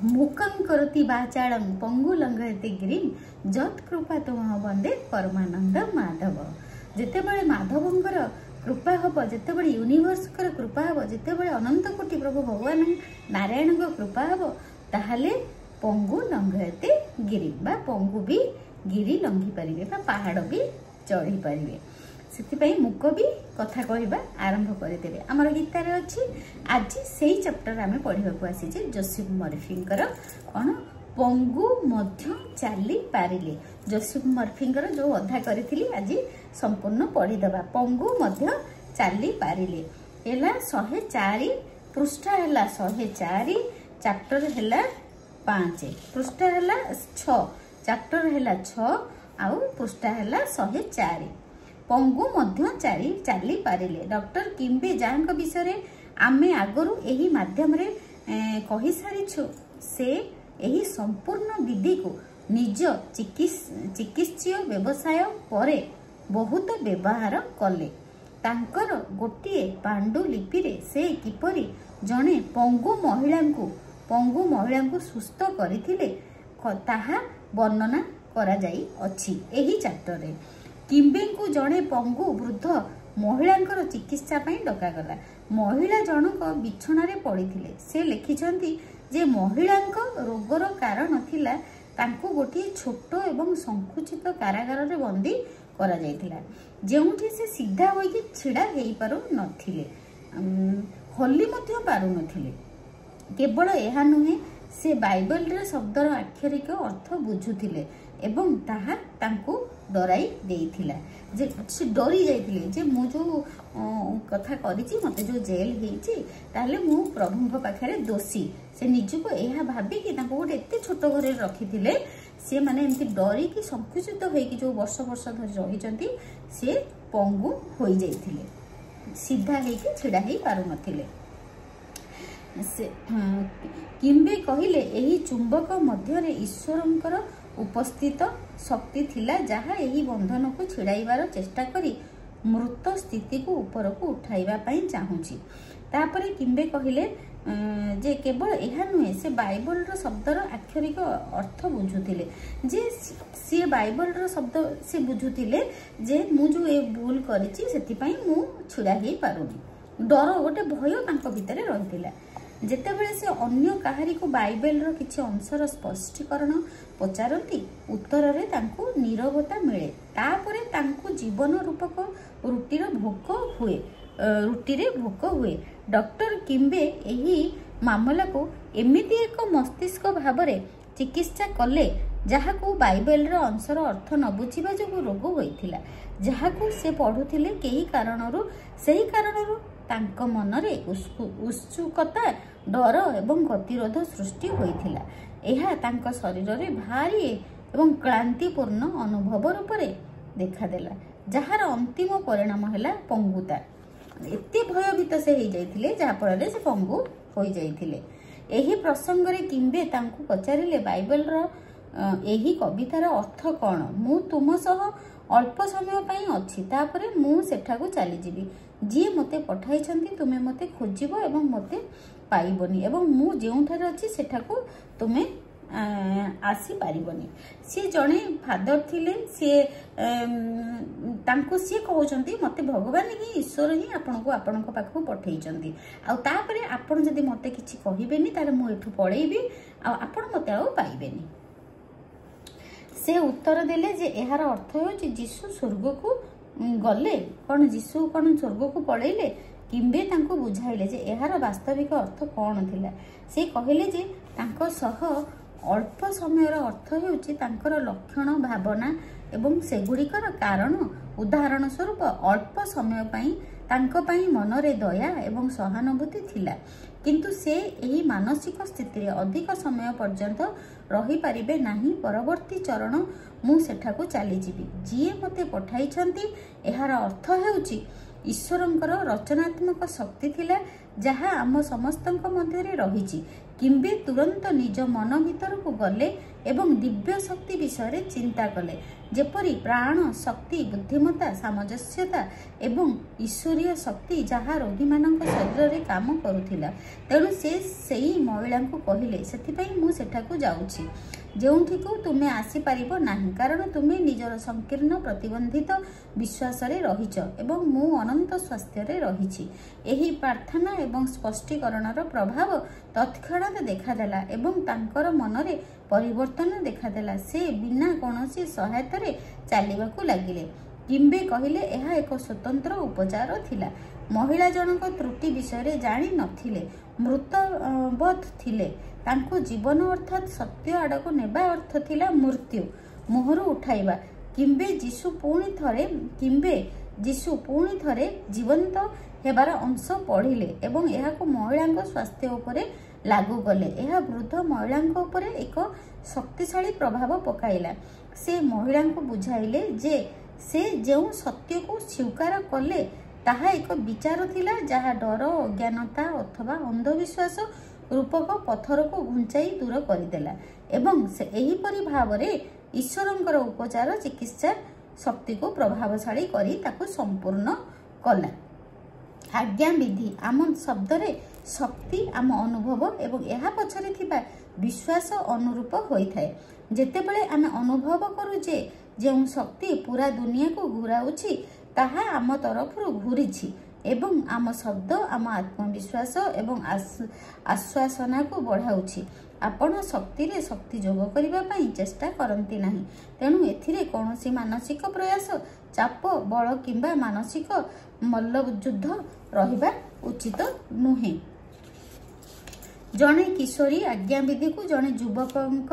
मुकं करोति वाचालं पंगु लंघयते गिरिं जत्कृपा तुम वंदे परमानंद माधव। जितेबाला माधवंकर कृपा हम, जितेबाला यूनिवर्स कृपा हम, जितेबाला अनंत कोटि प्रभु भगवान नारायण कृपा हम, ताहले पंगु लंघयते गिरि बा पंगु भी गिरी लंघी पारे बा पहाड़ भी चढ़ी पारे। से मुक भी कथा कहवा आरंभ करदे। आमर गीतार अच्छी आज से चैप्टर आम पढ़ा आसी जोसेफ मर्फींकर कौन पंगु मध्य चली पारिले। जोसेफ मर्फींकर जो अधा करी आज संपूर्ण पढ़ीदबा। पंगु मध्य चली पारिले है 104 पृष्ठ है 104 चैप्टर है 5 पृष्ठ है 6 चैप्टर है 6 आउ पृष्ठ है 104। पंगु मध्य चली पारिले। डॉक्टर किम्बे जांग विषय आमे आगरू एही माध्यम रे कहि सारिछु। से एही संपूर्ण विधि को निज चिकित्सीय व्यवसाय परे बहुत व्यवहार कले। तांकर गोटे पांडुलिपि रे से किपरि जणे पंगु महिला को सुस्थ करथिले ताहा वर्णना करा जाई अछि एही चैप्टर रे। किम्बे को जड़े पंगु वृद्ध महिला चिकित्सा डकागला। महिला जनक बिछणारे पड़े से लिखिछंती जे महिला रोगर कारण थिला तांको गोटे छोट एवं संकुचित कारागार रे बंदी करा जायतिला, जेउठी से सीधा होई छिड़ा हेई पारु नथिले, हल्ली मध्य पारु नथिले। केवल एहा नुहे से बाइबल रे शब्दर आक्षरिक अर्थ बुझुथिले एवं ताहा तांको डराई देइथिला। जे से डरी जाइथिले जे मु जो कथा करिछि मते जो जेल हेइछि ताले मु प्रभुଙ୍କ पाखरे दोषी। से निजको एहा भाबी कि तांको गोटे एते छोट घरे रखिथिले से माने एमति डरी कि संकुचित होई कि जो वर्ष धरि रहिचंती से पंगु होई जाइथिले, सीधा हेइ कि छिडा हेइ पारु नथिले। से किम्बे कहिले एही चुंबक मध्यरे ईश्वरंकर उपस्थित शक्ति थिला जहा एही बंधन को छिड़ाइबार चेष्टा करी मृत स्थिति को ऊपर को उठाइबा पई चाहूची। तापरे किम्बे कहिले जे केवल एहा नुहे से बाइबल रो शब्दर आक्षरिक अर्थ बुझुथिले, जे से बाइबल रो शब्द से बुझुथिले जे मु जो ए भूल करिछि सेति पई मु छिड़ा हेइ पारुनी। डर गोटे भय तांको भितरे रहिथिला। जेतेबेले से अन्य काहारी को बाइबल रो किछि अंशर स्पष्टीकरण पचारती उत्तर रे तांको नीरवता मिले। तापरे तांको जीवन रूपक रुटीर भोक हुए, रुटीरे भोक हुए। डॉक्टर किम्बे एही मामला को एमिति एक मस्तिष्क भावरे चिकित्सा कले जहाको बाइबल रो अंशर अर्थ न बुझिबा जो रोग होइथिला, जहाको से पढुथिले केही कारणरू सेही कारणरू तांक मनरे उत्सुकता डर एवं गतिरोध सृष्टि होइथिला। एहा तांक शरीर रे भारी एवं क्लांतिपूर्ण अनुभव रूपरे देखादेला, जहार अंतिम परिणाम हैला पंगुता। एते भयभीत से हो जाइथिले जहा फल से पंगु हो जाइथिले। एही प्रसंग रे किम्बे तांकु पचारिले बाइबल रो एही कवितार अर्थ कौन। मु तुम सह अल्प समय पई अछि, तापरे मु सेठाकु चली जीवी। जी मते पठाइछंती तुमे मते खोजिबो एवं मते पाइबनी, एवं मु जेउठार अछि सेठाकु तुमे आसी पारिबनी। सी जणे फादर थिले, सी तांको सी कहउछंती मते भगवान ही ईश्वर ही आपनको आपनको पाखु पठाइछंती, आ तापरे आपण जदी मते किछि कहिबेनी तारे मु एठु पळेइबी आ आपण मते आ पाइबेनी। से उत्तर देले जे एहार अर्थ होछि जीसु स्वर्ग को गले। कौन जीसु कौन स्वर्ग को पळेइले? किम्बे तांको बुझाइले जे एहार वास्तविक अर्थ कौन थिला। से कहिले जे तांको सह अल्प समय अर्थ होछि तांकर लक्षण भावना एवं सेगुड़िकर कारण। उदाहरण स्वरूप अल्प समय पई तांको पई मनरे दया एवं सहानुभूति थिला, किंतु से एही मानसिक स्थिति रे अधिक समय पर्यंत रही पारिबे नाही। परवर्ती चरण मु सेठाकु चली जीवी। जी मते पठाइछंती एहार अर्थ हेउछि ईश्वरंकर रचनात्मक शक्ति थिला जहा आम समस्तंक मध्यरे रहिछि। किम्बे तुरंत निज मन भीतर को गले ଏବଂ ଦିବ୍ୟ ଶକ୍ତି ବିଷୟରେ ଚିନ୍ତା କଲେ, ଯେପରି ପ୍ରାଣ ଶକ୍ତି, ବୁଦ୍ଧିମତ୍ତା, ସାମଞ୍ଜସ୍ୟତା ଏବଂ ଈଶ୍ୱରୀୟ ଶକ୍ତି ଯାହା ରୋଗୀମାନଙ୍କ ଶରୀରରେ କାମ କରୁଥିଲା। ତେଣୁ ସେ ସେହି ମହିଳାଙ୍କୁ କହିଲେ, ସେଥିପାଇଁ ମୁଁ ସେଠାକୁ ଯାଉଛି ଯେଉଁଠିକୁ ତୁମେ ଆସିପାରିବ ନାହିଁ, କାରଣ ତୁମେ ନିଜର ସଂକୀର୍ଣ୍ଣ ପ୍ରତିବନ୍ଧିତ ବିଶ୍ୱାସରେ ରହିଛ ଏବଂ ମୁଁ ଅନନ୍ତ ସ୍ୱାସ୍ଥ୍ୟରେ ରହିଛି। ଏହି ପ୍ରାର୍ଥନା ଏବଂ ସ୍ପଷ୍ଟୀକରଣର ପ୍ରଭାବ ତତ୍କ୍ଷଣାତ୍ ଦେଖାଦେଲା ଏବଂ ତାଙ୍କର ମନରେ ପରିବର୍ତ୍ତନ ଦେଖାଦେଲା। ସେ ବିନା କୌଣସି ସହାୟତାରେ ଚାଲିବାକୁ ଲାଗିଲେ। କିମ୍ବେ କହିଲେ, ଏହା ଏକ ସ୍ୱତନ୍ତ୍ର ଉପଚାର ଥିଲା। ମହିଳା ଜଣକ ତ୍ରୁଟି ବିଷୟରେ ଜାଣି ନଥିଲେ, ମୃତବତ୍ ଥିଲେ। ତାଙ୍କୁ ଜୀବନ ଅର୍ଥାତ୍ ସତ୍ୟ ଆଡ଼କୁ ନେବା ଅର୍ଥ ଥିଲା ମୃତ୍ୟୁ ମୁହଁରୁ ଉଠାଇବା। କିମ୍ବେ ଯୀଶୁ ପୁଣି ଥରେ ଜୀବନ୍ତ ହେବାର ଅଂଶ ପଢ଼ିଲେ ଏବଂ ଏହାକୁ ମହିଳାଙ୍କ ସ୍ୱାସ୍ଥ୍ୟ ଉପରେ ଲାଗୁ କଲେ। ଏହା ବୃଦ୍ଧ ମହିଳାଙ୍କ ଉପରେ ଏକ ଶକ୍ତିଶାଳୀ ପ୍ରଭାବ ପକାଇଲା। ସେ ମହିଳାଙ୍କୁ ବୁଝାଇଲେ ଯେ ସେ ଯେଉଁ ସତ୍ୟକୁ ସ୍ୱୀକାର କଲେ ତାହା ଏକ ବିଚାର ଥିଲା ଯାହା ଡର, ଅଜ୍ଞାନତା ଅଥବା ଅନ୍ଧବିଶ୍ୱାସ ରୂପକ ପଥରକୁ ଘୁଞ୍ଚାଇ ଦୂର କରିଦେଲା ଏବଂ ଏହିପରି ଭାବରେ ଈଶ୍ୱରଙ୍କର ଉପଚାର ଚିକିତ୍ସା ଶକ୍ତିକୁ ପ୍ରଭାବଶାଳୀ କରି ତାକୁ ସମ୍ପୂର୍ଣ୍ଣ କଲା। ଆଜ୍ଞାବିଧି ଆମ ଶବ୍ଦରେ ଶକ୍ତି, ଆମ ଅନୁଭବ ଏବଂ ଏହା ପଛରେ ଥିବା ବିଶ୍ୱାସ ଅନୁରୂପ ହୋଇଥାଏ। ଯେତେବେଳେ ଆମେ ଅନୁଭବ କରୁ ଯେ ଯେଉଁ ଶକ୍ତି ପୁରା ଦୁନିଆକୁ ଘୁରାଉଛି ତାହା ଆମ ତରଫରୁ ଘୁରିଛି ଏବଂ ଆମ ଶବ୍ଦ ଆମ ଆତ୍ମବିଶ୍ୱାସ ଏବଂ ଆଶ୍ୱାସନାକୁ ବଢ଼ାଉଛି, ଆପଣ ଶକ୍ତିରେ ଶକ୍ତି ଯୋଗ କରିବା ପାଇଁ ଚେଷ୍ଟା କରନ୍ତି ନାହିଁ। ତେଣୁ ଏଥିରେ କୌଣସି ମାନସିକ ପ୍ରୟାସ, ଚାପ, ବଳ କିମ୍ବା ମାନସିକ ମଲ୍ଲଯୁଦ୍ଧ ରହିବା ଉଚିତ ନୁହେଁ। ଜଣେ କିଶୋରୀ ଆଜ୍ଞାବିଧିକୁ ଜଣେ ଯୁବକଙ୍କ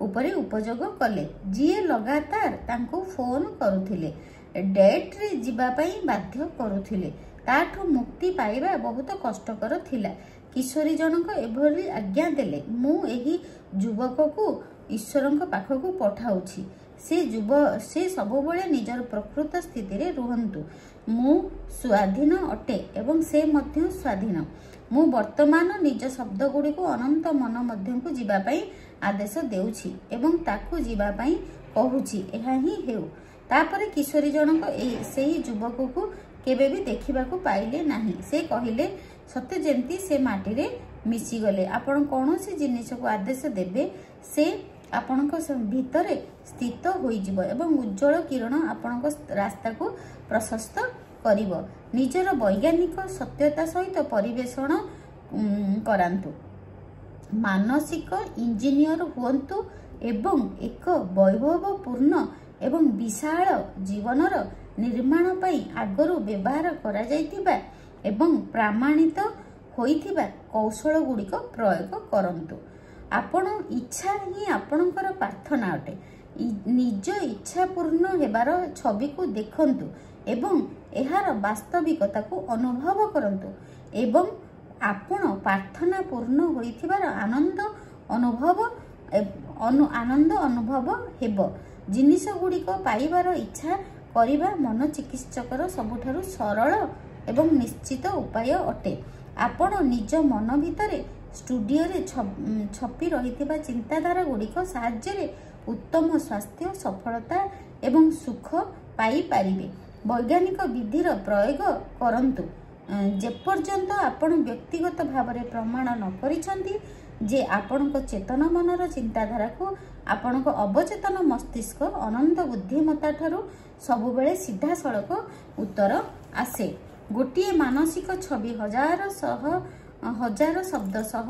ଉପରେ ଉପଯୋଗ କଲେ, ଯିଏ ଲଗାତାର ତାଙ୍କୁ ଫୋନ୍ କରୁଥିଲେ, ଡେଟ୍ରେ ଯିବା ପାଇଁ ବାଧ୍ୟ କରୁଥିଲେ। ତାଠୁ ମୁକ୍ତି ପାଇବା ବହୁତ କଷ୍ଟକର ଥିଲା। କିଶୋରୀ ଜଣକ ଏଭଳି ଆଜ୍ଞା ଦେଲେ, ମୁଁ ଏହି ଯୁବକକୁ ଈଶ୍ୱରଙ୍କ ପାଖକୁ ପଠାଉଛି। ସେ ସବୁବେଳେ ନିଜର ପ୍ରକୃତ ସ୍ଥିତିରେ ରୁହନ୍ତୁ। ମୁଁ ସ୍ୱାଧୀନ ଅଟେ ଏବଂ ସେ ମଧ୍ୟ ସ୍ୱାଧୀନ। ମୁଁ ବର୍ତ୍ତମାନ ନିଜ ଶବ୍ଦଗୁଡ଼ିକୁ ଅନନ୍ତ ମନ ମଧ୍ୟକୁ ଯିବା ପାଇଁ ଆଦେଶ ଦେଉଛି ଏବଂ ତାକୁ ଯିବା ପାଇଁ କହୁଛି, ଏହା ହିଁ ହେଉ। ତାପରେ କିଶୋରୀ ଜଣକ ସେହି ଯୁବକକୁ କେବେ ବି ଦେଖିବାକୁ ପାଇଲେ ନାହିଁ। ସେ କହିଲେ, ସତେ ଯେମିତି ସେ ମାଟିରେ ମିଶିଗଲେ। ଆପଣ କୌଣସି ଜିନିଷକୁ ଆଦେଶ ଦେବେ, ସେ ଆପଣଙ୍କ ଭିତରେ ସ୍ଥିତ ହୋଇଯିବ ଏବଂ ଉଜ୍ଜଳ କିରଣ ଆପଣଙ୍କ ରାସ୍ତାକୁ ପ୍ରଶସ୍ତ କରିବ। ନିଜର ବୈଜ୍ଞାନିକ ସତ୍ୟତା ସହିତ ପରିବେଷଣ କରାନ୍ତୁ। ମାନସିକ ଇଞ୍ଜିନିୟର ହୁଅନ୍ତୁ ଏବଂ ଏକ ବୈଭବପୂର୍ଣ୍ଣ ଏବଂ ବିଶାଳ ଜୀବନର ନିର୍ମାଣ ପାଇଁ ଆଗରୁ ବ୍ୟବହାର କରାଯାଇଥିବା ଏବଂ ପ୍ରମାଣିତ ହୋଇଥିବା କୌଶଳଗୁଡ଼ିକ ପ୍ରୟୋଗ କରନ୍ତୁ। ଆପଣ ଇଚ୍ଛା ହିଁ ଆପଣଙ୍କର ପ୍ରାର୍ଥନା ଅଟେ। ନିଜ ଇଚ୍ଛା ପୂର୍ଣ୍ଣ ହେବାର ଛବିକୁ ଦେଖନ୍ତୁ ଏବଂ ଏହାର ବାସ୍ତବିକତାକୁ ଅନୁଭବ କରନ୍ତୁ ଏବଂ ଆପଣ ପ୍ରାର୍ଥନା ପୂର୍ଣ୍ଣ ହୋଇଥିବାର ଆନନ୍ଦ ଅନୁଭବ ହେବ। ଜିନିଷଗୁଡ଼ିକ ପାଇବାର ଇଚ୍ଛା କରିବା ମନୋଚିକିତ୍ସକର ସବୁଠାରୁ ସରଳ ଏବଂ ନିଶ୍ଚିତ ଉପାୟ ଅଟେ। ଆପଣ ନିଜ ମନ ଭିତରେ ଷ୍ଟୁଡିଓରେ ଛପି ରହିଥିବା ଚିନ୍ତାଧାରାଗୁଡ଼ିକ ସାହାଯ୍ୟରେ ଉତ୍ତମ ସ୍ୱାସ୍ଥ୍ୟ, ସଫଳତା ଏବଂ ସୁଖ ପାଇପାରିବେ। ବୈଜ୍ଞାନିକ ବିଧିର ପ୍ରୟୋଗ କରନ୍ତୁ ଯେପର୍ଯ୍ୟନ୍ତ ଆପଣ ବ୍ୟକ୍ତିଗତ ଭାବରେ ପ୍ରମାଣ ନ କରିଛନ୍ତି ଯେ ଆପଣଙ୍କ ଚେତନ ମନର ଚିନ୍ତାଧାରାକୁ ଆପଣଙ୍କ ଅବଚେତନ ମସ୍ତିଷ୍କ ଅନନ୍ତ ବୁଦ୍ଧିମତ୍ତାଠାରୁ ସବୁବେଳେ ସିଧାସଳଖ ଉତ୍ତର ଆସେ। ଗୋଟିଏ ମାନସିକ ଛବି ହଜାର ଶବ୍ଦ ସହ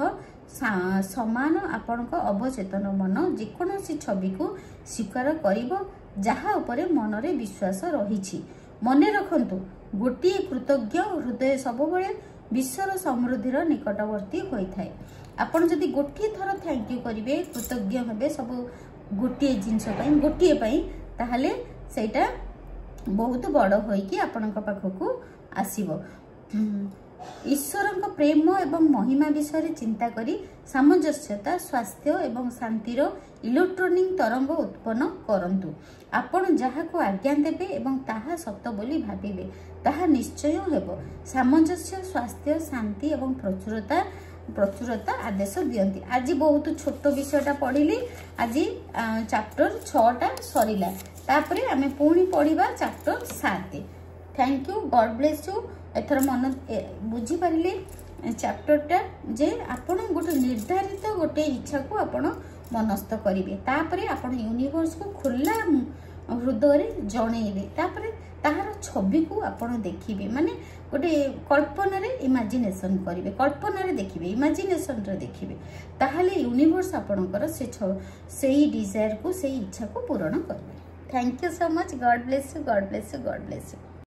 ସମାନ। ଆପଣଙ୍କ ଅବଚେତନ ମନ ଯେକୌଣସି ଛବିକୁ ସ୍ୱୀକାର କରିବ ଯାହା ଉପରେ ମନରେ ବିଶ୍ୱାସ ରହିଛି। ମନେ ରଖନ୍ତୁ, ଗୋଟିଏ କୃତଜ୍ଞ ହୃଦୟ ସବୁବେଳେ ବିଶ୍ୱର ସମୃଦ୍ଧିର ନିକଟବର୍ତ୍ତୀ ହୋଇଥାଏ। ଆପଣ ଯଦି ଗୋଟିଏ ଥର ଥ୍ୟାଙ୍କ ୟୁ କରିବେ, କୃତଜ୍ଞ ହେବେ ସବୁ ଗୋଟିଏ ଜିନିଷ ପାଇଁ, ଗୋଟିଏ ପାଇଁ, ତାହେଲେ ସେଇଟା ବହୁତ ବଡ଼ ହୋଇକି ଆପଣଙ୍କ ପାଖକୁ ଆସିବ। ଈଶ୍ୱରଙ୍କ ପ୍ରେମ ଏବଂ ମହିମା ବିଷୟରେ ଚିନ୍ତା କରି ସାମଞ୍ଜସ୍ୟତା, ସ୍ୱାସ୍ଥ୍ୟ ଏବଂ ଶାନ୍ତିର ଇଲେକ୍ଟ୍ରୋନିକ୍ ତରଙ୍ଗ ଉତ୍ପନ୍ନ କରନ୍ତୁ। ଆପଣ ଯାହାକୁ ଆଜ୍ଞା ଦେବେ ଏବଂ ତାହା ସତ ବୋଲି ଭାବିବେ, ତାହା ନିଶ୍ଚୟ ହେବ। ସାମଞ୍ଜସ୍ୟ, ସ୍ୱାସ୍ଥ୍ୟ, ଶାନ୍ତି ଏବଂ ପ୍ରଚୁରତା प्रचुरता आदेश दियंती। आज बहुत छोट विषयटा पढ़िली। आज चैप्टर 6टा सरीला। तापरे आमे पुणी पढ़िबा chapter 7। Thank you, God bless you. एथर मन बुझी पारिले चैप्टरटा जे आपण गोटे निर्धारित गोटे इच्छा को आपण मनस्थ करिवे। तापरे आपण यूनिवर्स को खुला हृदय जणेबे। तापरे ताहार छवि को आपण देखिबे, माने गोटे कल्पना रे इमेजिनेशन करिवे, कल्पना रे देखिबे, इमेजिनेशन रे देखिबे। ताहाले यूनिवर्स आपणकर से डिजायर को से इच्छा को पूर्ण करिवे। Thank you so much. God bless you, God bless you, God bless you.